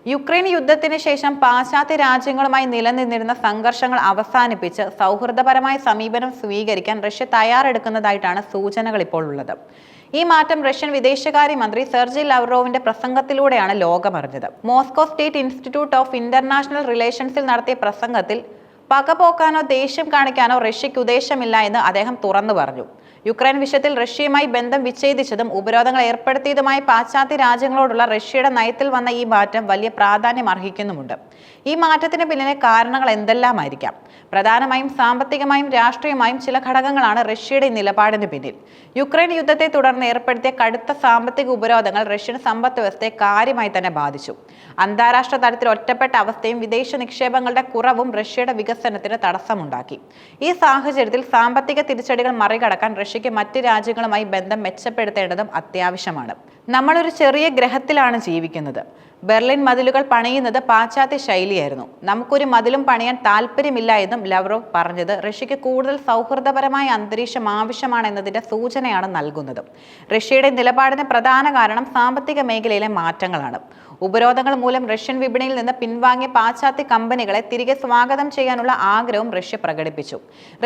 Ukraine യുദ്ധത്തിന് ശേഷം പാശ്ചാത്യ രാജ്യങ്ങളുമായി നിലനിന്നിരുന്ന സംഘർഷങ്ങൾ അവസാനിപ്പിച്ച് സൗഹൃദപരമായ സമീപനം സ്വീകരിക്കാൻ റഷ്യ തയ്യാറെടുക്കുന്നതായിട്ടാണ് സൂചനകൾ ഇപ്പോൾ ഉള്ളത്. ഈ മാറ്റം റഷ്യൻ വിദേശകാര്യമന്ത്രി സെർജി ലവ്റോവിന്റെ പ്രസംഗത്തിലൂടെയാണ് ലോകമറിഞ്ഞത്. Moscow state institute of international റിലേഷൻസിൽ നടത്തിയ പ്രസംഗത്തിൽ പകപോക്കാനോ ദേഷ്യം കാണിക്കാനോ റഷ്യയ്ക്ക് ഉദ്ദേശമില്ല എന്ന് അദ്ദേഹം തുറന്നു പറഞ്ഞു. യുക്രൈൻ വിഷയത്തിൽ റഷ്യയുമായി ബന്ധം വിച്ഛേദിച്ചതും ഉപരോധങ്ങൾ ഏർപ്പെടുത്തിയതുമായ പാശ്ചാത്യ രാജ്യങ്ങളോടുള്ള റഷ്യയുടെ നയത്തിൽ വന്ന ഈ മാറ്റം വലിയ പ്രാധാന്യം അർഹിക്കുന്നുമുണ്ട്. ഈ മാറ്റത്തിന് പിന്നിലെ കാരണങ്ങൾ എന്തെല്ലാമായിരിക്കാം? പ്രധാനമായും സാമ്പത്തികമായും രാഷ്ട്രീയമായും ചില ഘടകങ്ങളാണ് റഷ്യയുടെ നിലപാടിന് പിന്നിൽ. യുക്രൈൻ യുദ്ധത്തെ തുടർന്ന് ഏർപ്പെടുത്തിയ കടുത്ത സാമ്പത്തിക ഉപരോധങ്ങൾ റഷ്യൻ സമ്പദ് വ്യവസ്ഥയെ കാര്യമായി തന്നെ ബാധിച്ചു. അന്താരാഷ്ട്ര തലത്തിൽ ഒറ്റപ്പെട്ട അവസ്ഥയും വിദേശ നിക്ഷേപങ്ങളുടെ കുറവും റഷ്യയുടെ വികസനത്തിന് തടസ്സമുണ്ടാക്കി. ഈ സാഹചര്യത്തിൽ സാമ്പത്തിക തിരിച്ചടികൾ മറികടക്കാൻ റഷ്യയ്ക്ക് മറ്റ് രാജ്യങ്ങളുമായി ബന്ധം മെച്ചപ്പെടുത്തേണ്ടതും അത്യാവശ്യമാണ്. നമ്മളൊരു ചെറിയ ഗ്രഹത്തിലാണ് ജീവിക്കുന്നത്. ബെർലിൻ മതിലുകൾ പണിയുന്നത് പാശ്ചാത്യ ശൈലിയായിരുന്നു. നമുക്കൊരു മതിലും പണിയാൻ താല്പര്യമില്ല എന്നും ലവ്റോവ് പറഞ്ഞത് റഷ്യയ്ക്ക് കൂടുതൽ സൗഹൃദപരമായ അന്തരീക്ഷം ആവശ്യമാണെന്നതിന്റെ സൂചനയാണ് നൽകുന്നത്. റഷ്യയുടെ നിലപാടിന് പ്രധാന കാരണം സാമ്പത്തിക മേഖലയിലെ മാറ്റങ്ങളാണ്. ഉപരോധങ്ങൾ മൂലം റഷ്യൻ വിപണിയിൽ നിന്ന് പിൻവാങ്ങിയ പാശ്ചാത്യ കമ്പനികളെ തിരികെ സ്വാഗതം ചെയ്യാനുള്ള ആഗ്രഹവും റഷ്യ പ്രകടിപ്പിച്ചു.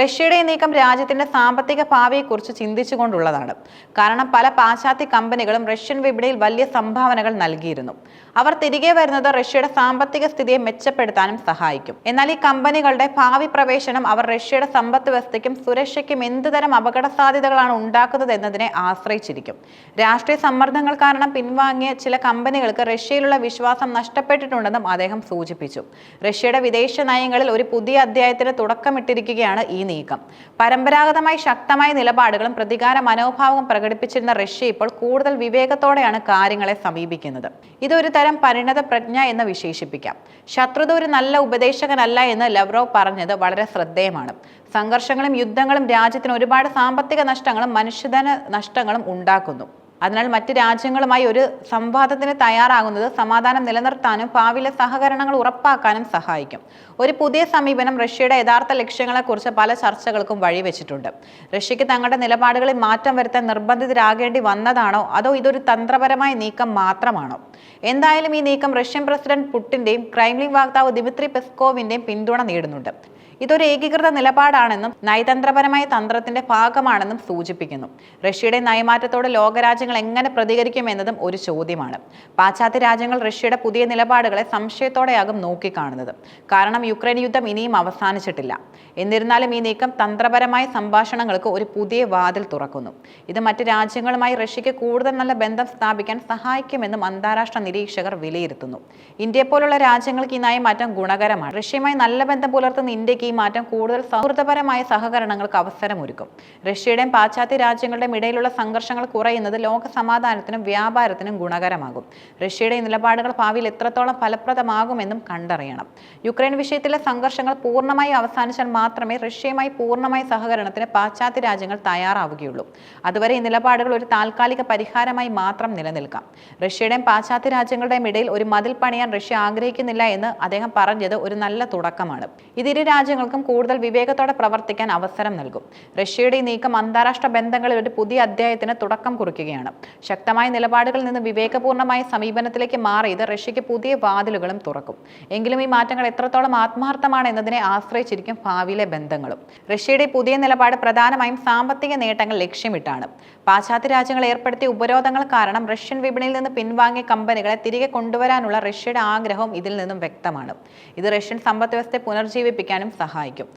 റഷ്യയുടെ നീക്കം രാജ്യത്തിന്റെ സാമ്പത്തിക ഭാവിയെക്കുറിച്ച് ചിന്തിച്ചുകൊണ്ടുള്ളതാണ്. കാരണം പല പാശ്ചാത്യ കമ്പനികളും റഷ്യൻ വിപണിയിൽ വലിയ സംഭാവനകൾ നൽകിയിരുന്നു. അവർ തിരികെ വരുന്നത് റഷ്യയുടെ സാമ്പത്തിക സ്ഥിതിയെ മെച്ചപ്പെടുത്താനും സഹായിക്കും. എന്നാൽ ഈ കമ്പനികളുടെ ഭാവി പ്രവേശനം അവർ റഷ്യയുടെ സമ്പദ് വ്യവസ്ഥയ്ക്കും സുരക്ഷയ്ക്കും എന്തുതരം അപകട സാധ്യതകളാണ് ഉണ്ടാക്കുന്നത് എന്നതിനെ ആശ്രയിച്ചിരിക്കും. രാഷ്ട്രീയ സമ്മർദ്ദങ്ങൾ കാരണം പിൻവാങ്ങിയ ചില കമ്പനികൾക്ക് റഷ്യയിലുള്ള വിശ്വാസം നഷ്ടപ്പെട്ടിട്ടുണ്ടെന്നും അദ്ദേഹം സൂചിപ്പിച്ചു. റഷ്യയുടെ വിദേശ നയങ്ങളിൽ ഒരു പുതിയ അധ്യായത്തിന് തുടക്കമിട്ടിരിക്കുകയാണ് ഈ നീക്കം. പരമ്പരാഗതമായി ശക്തമായ നിലപാടുകളും പ്രതികാര മനോഭാവവും പ്രകടിപ്പിച്ചിരുന്ന റഷ്യ ഇപ്പോൾ കൂടുതൽ വിവേകത്തോടെയാണ് കാര്യങ്ങളെ സമീപിക്കുന്നത്. ഇതൊരു തരം പരിണത പ്രജ്ഞ എന്ന് വിശേഷിപ്പിക്കാം. ശത്രുത ഒരു നല്ല ഉപദേശകനല്ല എന്ന് ലവ്റോവ് പറഞ്ഞത് വളരെ ശ്രദ്ധേയമാണ്. സംഘർഷങ്ങളും യുദ്ധങ്ങളും രാജ്യത്തിന് ഒരുപാട് സാമ്പത്തിക നഷ്ടങ്ങളും മനുഷ്യധന നഷ്ടങ്ങളും ഉണ്ടാക്കുന്നു. അതിനാൽ മറ്റ് രാജ്യങ്ങളുമായി ഒരു സംവാദത്തിന് തയ്യാറാകുന്നത് സമാധാനം നിലനിർത്താനും ഭാവിയിലെ സഹകരണങ്ങൾ ഉറപ്പാക്കാനും സഹായിക്കും. ഒരു പുതിയ സമീപനം റഷ്യയുടെ യഥാർത്ഥ ലക്ഷ്യങ്ങളെക്കുറിച്ച് പല ചർച്ചകൾക്കും വഴിവെച്ചിട്ടുണ്ട്. റഷ്യയ്ക്ക് തങ്ങളുടെ നിലപാടുകളിൽ മാറ്റം വരുത്താൻ നിർബന്ധിതരാകേണ്ടി വന്നതാണോ അതോ ഇതൊരു തന്ത്രപരമായ നീക്കം മാത്രമാണോ? എന്തായാലും ഈ നീക്കം റഷ്യൻ പ്രസിഡന്റ് പുടിന്റെയും ക്രെംലിൻ വക്താവ് ദിമിത്രി പെസ്കോവിന്റെയും പിന്തുണ നേടുന്നുണ്ട്. ഇതൊരു ഏകീകൃത നിലപാടാണെന്നും നയതന്ത്രപരമായ തന്ത്രത്തിന്റെ ഭാഗമാണെന്നും സൂചിപ്പിക്കുന്നു. റഷ്യയുടെ നയമാറ്റത്തോട് ലോകരാജ്യങ്ങൾ എങ്ങനെ പ്രതികരിക്കുമെന്നതും ഒരു ചോദ്യമാണ്. പാശ്ചാത്യ രാജ്യങ്ങൾ റഷ്യയുടെ പുതിയ നിലപാടുകളെ സംശയത്തോടെയാകും നോക്കിക്കാണുന്നത്. കാരണം യുക്രൈൻ യുദ്ധം ഇനിയും അവസാനിച്ചിട്ടില്ല. എന്നിരുന്നാലും ഈ നീക്കം തന്ത്രപരമായ സംഭാഷണങ്ങൾക്ക് ഒരു പുതിയ വാതിൽ തുറക്കുന്നു. ഇത് മറ്റ് രാജ്യങ്ങളുമായി റഷ്യയ്ക്ക് കൂടുതൽ നല്ല ബന്ധം സ്ഥാപിക്കാൻ സഹായിക്കുമെന്നും അന്താരാഷ്ട്ര നിരീക്ഷകർ വിലയിരുത്തുന്നു. ഇന്ത്യയെ പോലുള്ള രാജ്യങ്ങൾക്ക് ഈ നയമാറ്റം ഗുണകരമാണ്. റഷ്യയുമായി നല്ല ബന്ധം പുലർത്തുന്ന ഇന്ത്യക്ക് ഈ മാറ്റം കൂടുതൽ സൗഹൃദപരമായ സഹകരണങ്ങൾക്ക് അവസരമൊരുക്കും. റഷ്യയുടെയും പാശ്ചാത്യ രാജ്യങ്ങളുടെയും ഇടയിലുള്ള സംഘർഷങ്ങൾ കുറയുന്നത് ലോക സമാധാനത്തിനും വ്യാപാരത്തിനും ഗുണകരമാകും. റഷ്യയുടെ നിലപാടുകൾ ഭാവിയിൽ എത്രത്തോളം ഫലപ്രദമാകുമെന്നും കണ്ടറിയണം. യുക്രൈൻ വിഷയത്തിലെ സംഘർഷങ്ങൾ പൂർണ്ണമായി അവസാനിച്ചാൽ മാത്രമേ റഷ്യയുമായി പൂർണ്ണമായ സഹകരണത്തിന് പാശ്ചാത്യ രാജ്യങ്ങൾ തയ്യാറാവുകയുള്ളൂ. അതുവരെ ഈ നിലപാടുകൾ ഒരു താൽക്കാലിക പരിഹാരമായി മാത്രം നിലനിൽക്കാം. റഷ്യയുടെയും പാശ്ചാത്യ രാജ്യങ്ങളുടെയും ഇടയിൽ ഒരു മതിൽ പണിയാൻ റഷ്യ ആഗ്രഹിക്കുന്നില്ല എന്ന് അദ്ദേഹം പറഞ്ഞത് ഒരു നല്ല തുടക്കമാണ്. ഇതിരു രാജ്യങ്ങൾക്കും കൂടുതൽ വിവേകത്തോടെ പ്രവർത്തിക്കാൻ അവസരം നൽകും. റഷ്യയുടെ ഈ നീക്കം അന്താരാഷ്ട്ര ബന്ധങ്ങളിൽ ഒരു പുതിയ അധ്യായത്തിന് തുടക്കം കുറിക്കുകയാണ്. ശക്തമായ നിലപാടുകളിൽ നിന്ന് വിവേകപൂർണ്ണമായ സമീപനത്തിലേക്ക് മാറിയത് റഷ്യയ്ക്ക് പുതിയ വാതിലുകളും തുറക്കും. എങ്കിലും ഈ മാറ്റങ്ങൾ എത്രത്തോളം ആത്മാർത്ഥമാണ് എന്നതിനെ ആശ്രയിച്ചിരിക്കും ഭാവിയിലെ ബന്ധങ്ങളും. റഷ്യയുടെ പുതിയ നിലപാട് പ്രധാനമായും സാമ്പത്തിക നേട്ടങ്ങൾ ലക്ഷ്യമിട്ടാണ്. പാശ്ചാത്യ രാജ്യങ്ങൾ ഏർപ്പെടുത്തിയ ഉപരോധങ്ങൾ കാരണം റഷ്യൻ വിപണിയിൽ നിന്ന് പിൻവാങ്ങിയ കമ്പനികളെ തിരികെ കൊണ്ടുവരാനുള്ള റഷ്യയുടെ ആഗ്രഹവും ഇതിൽ നിന്നും വ്യക്തമാണ്. ഇത് റഷ്യൻ സമ്പദ് വ്യവസ്ഥയെ പുനർജീവിപ്പിക്കാനും സഹായിക്കും.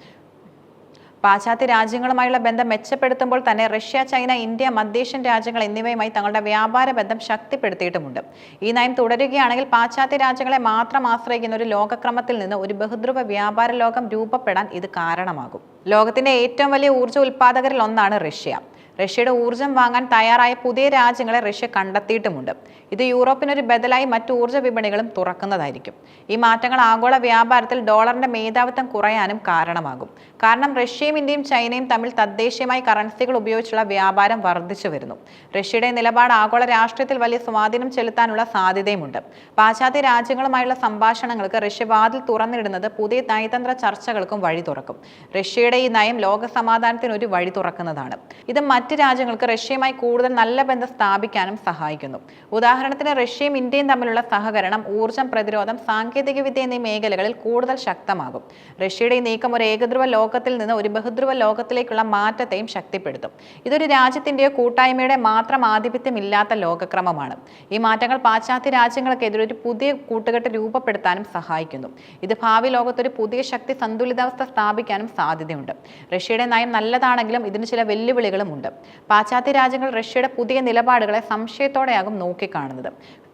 പാശ്ചാത്യ രാജ്യങ്ങളുമായുള്ള ബന്ധം മെച്ചപ്പെടുത്തുമ്പോൾ തന്നെ റഷ്യ, ചൈന, ഇന്ത്യ, മധ്യേഷ്യൻ രാജ്യങ്ങൾ എന്നിവയുമായി തങ്ങളുടെ വ്യാപാര ബന്ധം ശക്തിപ്പെടുത്തിയിട്ടുമുണ്ട്. ഈ നയം തുടരുകയാണെങ്കിൽ പാശ്ചാത്യ രാജ്യങ്ങളെ മാത്രം ആശ്രയിക്കുന്ന ഒരു ലോകക്രമത്തിൽ നിന്ന് ഒരു ബഹുധ്രുവ വ്യാപാര ലോകം രൂപപ്പെടാൻ ഇത് കാരണമാകും. ലോകത്തിന്റെ ഏറ്റവും വലിയ ഊർജ്ജ ഉൽപ്പാദകരിൽ ഒന്നാണ് റഷ്യ. റഷ്യയുടെ ഊർജ്ജം വാങ്ങാൻ തയ്യാറായ പുതിയ രാജ്യങ്ങളെ റഷ്യ കണ്ടെത്തിയിട്ടുമുണ്ട്. ഇത് യൂറോപ്പിനൊരു ബദലായി മറ്റു ഊർജ്ജ വിപണികളും തുറക്കുന്നതായിരിക്കും. ഈ മാറ്റങ്ങൾ ആഗോള വ്യാപാരത്തിൽ ഡോളറിന്റെ മേധാവിത്വം കുറയാനും കാരണമാകും. കാരണം റഷ്യയും ഇന്ത്യയും ചൈനയും തമ്മിൽ തദ്ദേശീയമായി കറൻസികൾ ഉപയോഗിച്ചുള്ള വ്യാപാരം വർദ്ധിച്ചു വരുന്നു. റഷ്യയുടെ നിലപാട് ആഗോള രാഷ്ട്രീയത്തിൽ വലിയ സ്വാധീനം ചെലുത്താനുള്ള സാധ്യതയുമുണ്ട്. പാശ്ചാത്യ രാജ്യങ്ങളുമായുള്ള സംഭാഷണങ്ങൾക്ക് റഷ്യ വാതിൽ തുറന്നിടുന്നത് പുതിയ നയതന്ത്ര ചർച്ചകൾക്കും വഴി തുറക്കും. റഷ്യയുടെ ഈ നയം ലോക സമാധാനത്തിന് ഒരു വഴി തുറക്കുന്നതാണ്. ഇത് മറ്റ് രാജ്യങ്ങൾക്ക് റഷ്യയുമായി കൂടുതൽ നല്ല ബന്ധം സ്ഥാപിക്കാനും സഹായിക്കുന്നു. ഉദാഹരണത്തിന് റഷ്യയും ഇന്ത്യയും തമ്മിലുള്ള സഹകരണം ഊർജ്ജം, പ്രതിരോധം, സാങ്കേതികവിദ്യ എന്നീ മേഖലകളിൽ കൂടുതൽ ശക്തമാകും. റഷ്യയുടെ ഈ നീക്കം ഒരു ഏകധ്രുവ ലോകത്തിൽ നിന്ന് ഒരു ബഹുധ്രുവ ലോകത്തിലേക്കുള്ള മാറ്റത്തെയും ശക്തിപ്പെടുത്തും. ഇതൊരു രാജ്യത്തിന്റെയോ കൂട്ടായ്മയുടെ മാത്രം ആധിപത്യമില്ലാത്ത ലോകക്രമമാണ്. ഈ മാറ്റങ്ങൾ പാശ്ചാത്യ രാജ്യങ്ങൾക്കെതിരെ ഒരു പുതിയ കൂട്ടുകെട്ട് രൂപപ്പെടുത്താനും സഹായിക്കുന്നു. ഇത് ഭാവി ലോകത്തൊരു പുതിയ ശക്തി സന്തുലിതാവസ്ഥ സ്ഥാപിക്കാനും സാധ്യതയുണ്ട്. റഷ്യയുടെ നയം നല്ലതാണെങ്കിലും ഇതിന് ചില വെല്ലുവിളികളും ഉണ്ട്. പാശ്ചാത്യ രാജ്യങ്ങൾ റഷ്യയുടെ പുതിയ നിലപാടുകളെ സംശയത്തോടെയാകും നോക്കിക്കാണുന്നത്.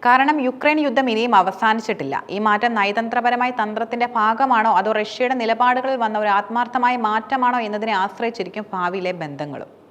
കാരണം യുക്രൈൻ യുദ്ധം ഇനിയും അവസാനിച്ചിട്ടില്ല. ഈ മാറ്റം നയതന്ത്രപരമായ തന്ത്രത്തിന്റെ ഭാഗമാണോ അതോ റഷ്യയുടെ നിലപാടുകളിൽ വന്ന ഒരു ആത്മാർത്ഥമായ മാറ്റമാണോ എന്നതിനെ ആശ്രയിച്ചിരിക്കും ഭാവിയിലെ ബന്ധങ്ങളും.